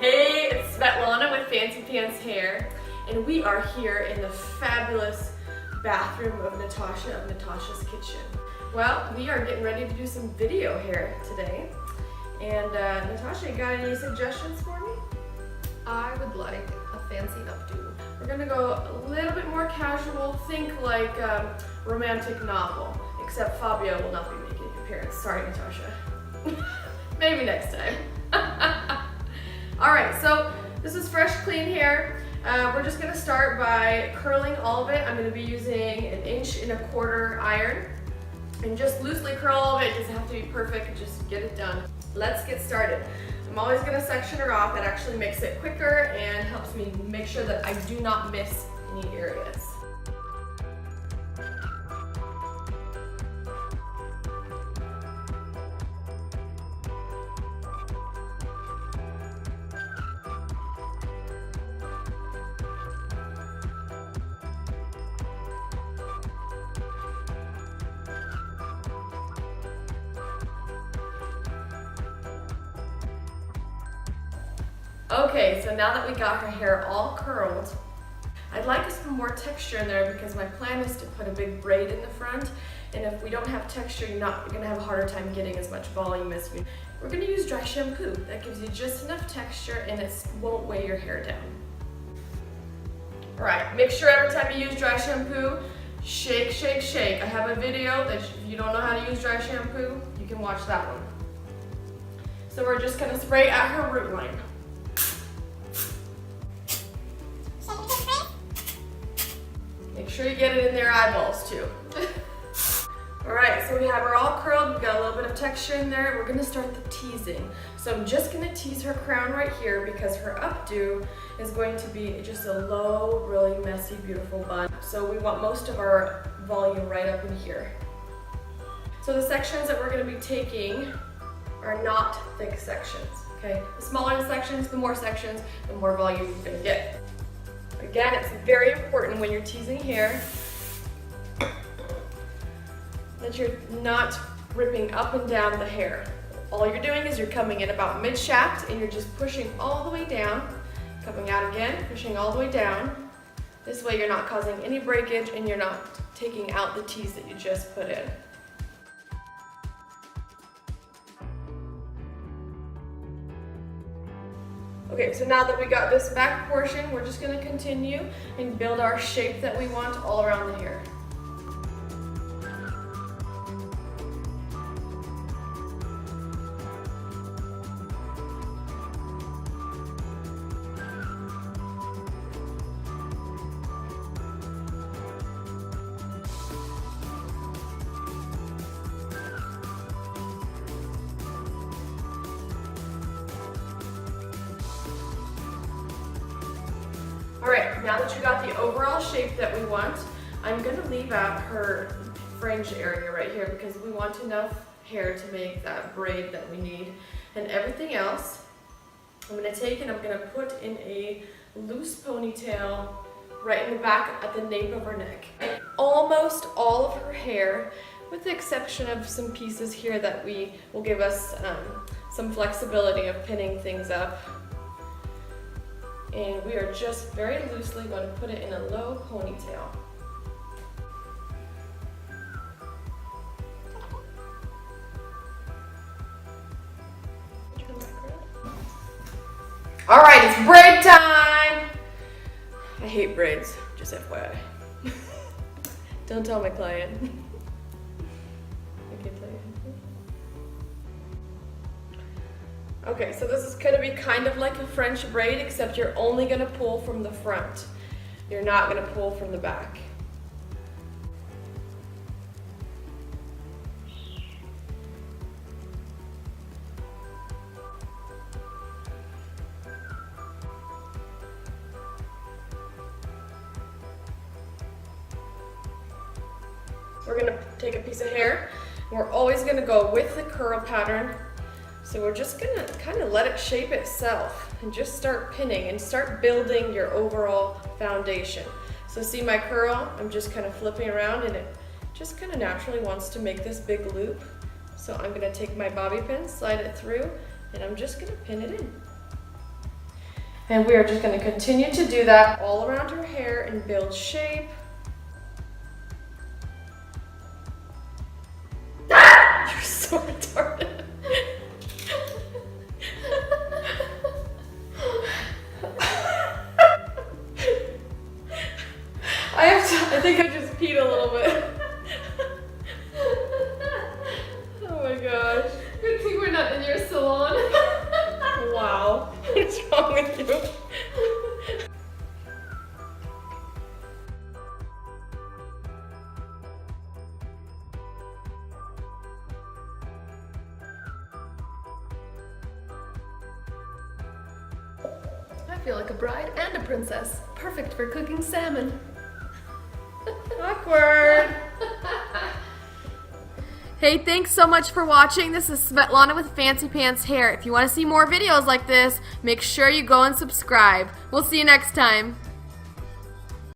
Hey, it's Svetlana with Fancy Pants Hair, and we are here in the fabulous bathroom of Natasha's kitchen. Well, we are getting ready to do some video hair today, and Natasha, you got any suggestions for me? I would like a fancy updo. We're gonna go a little bit more casual, think like romantic novel, except Fabio will not be making an appearance. Sorry, Natasha. Maybe next time. All right, so this is fresh, clean hair. We're just gonna start by curling all of it. I'm gonna be using 1.25 inch iron, and just loosely curl all of it. It doesn't have to be perfect, just get it done. Let's get started. I'm always gonna section her off. That actually makes it quicker and helps me make sure that I do not miss any areas. Okay, so now that we got her hair all curled, I'd like some more texture in there because my plan is to put a big braid in the front, and if we don't have texture, you're gonna have a harder time getting as much volume as you. We're gonna use dry shampoo. That gives you just enough texture and it won't weigh your hair down. All right, make sure every time you use dry shampoo, shake, shake, shake. I have a video that if you don't know how to use dry shampoo, you can watch that one. So we're just gonna spray at her root line. Make sure you get it in their eyeballs too. All right, so we have her all curled. We've got a little bit of texture in there. We're gonna start the teasing. So I'm just gonna tease her crown right here because her updo is going to be just a low, really messy, beautiful bun. So we want most of our volume right up in here. So the sections that we're gonna be taking are not thick sections, okay? The smaller the sections, the more volume you're gonna get. Again, it's very important when you're teasing hair that you're not ripping up and down the hair. All you're doing is you're coming in about mid-shaft and you're just pushing all the way down, coming out again, pushing all the way down. This way you're not causing any breakage and you're not taking out the tease that you just put in. Okay, so now that we got this back portion, we're just gonna continue and build our shape that we want all around the hair. All right, now that you got the overall shape that we want, I'm gonna leave out her fringe area right here because we want enough hair to make that braid that we need. And everything else, I'm gonna take and I'm gonna put in a loose ponytail right in the back at the nape of her neck. And almost all of her hair, with the exception of some pieces here that will give us some flexibility of pinning things up. And we are just very loosely going to put it in a low ponytail. All right, it's braid time. I hate braids, just FYI. Don't tell my client. I can't tell you. Okay, so this is gonna be kind of like a French braid, except you're only gonna pull from the front. You're not gonna pull from the back. We're gonna take a piece of hair, and we're always gonna go with the curl pattern. So we're just gonna kind of let it shape itself and just start pinning and start building your overall foundation. So see my curl, I'm just kind of flipping around and it just kind of naturally wants to make this big loop. So I'm gonna take my bobby pin, slide it through, and I'm just gonna pin it in. And we are just going to continue to do that all around her hair and build shape. You're so retarded. I think I just peed a little bit. Oh my gosh. Good thing we're not in your salon. Wow. What's wrong with you? I feel like a bride and a princess. Perfect for cooking salmon. Awkward. Hey, thanks so much for watching. This is Svetlana with Fancy Pants Hair. If you want to see more videos like this, make sure you go and subscribe. We'll see you next time.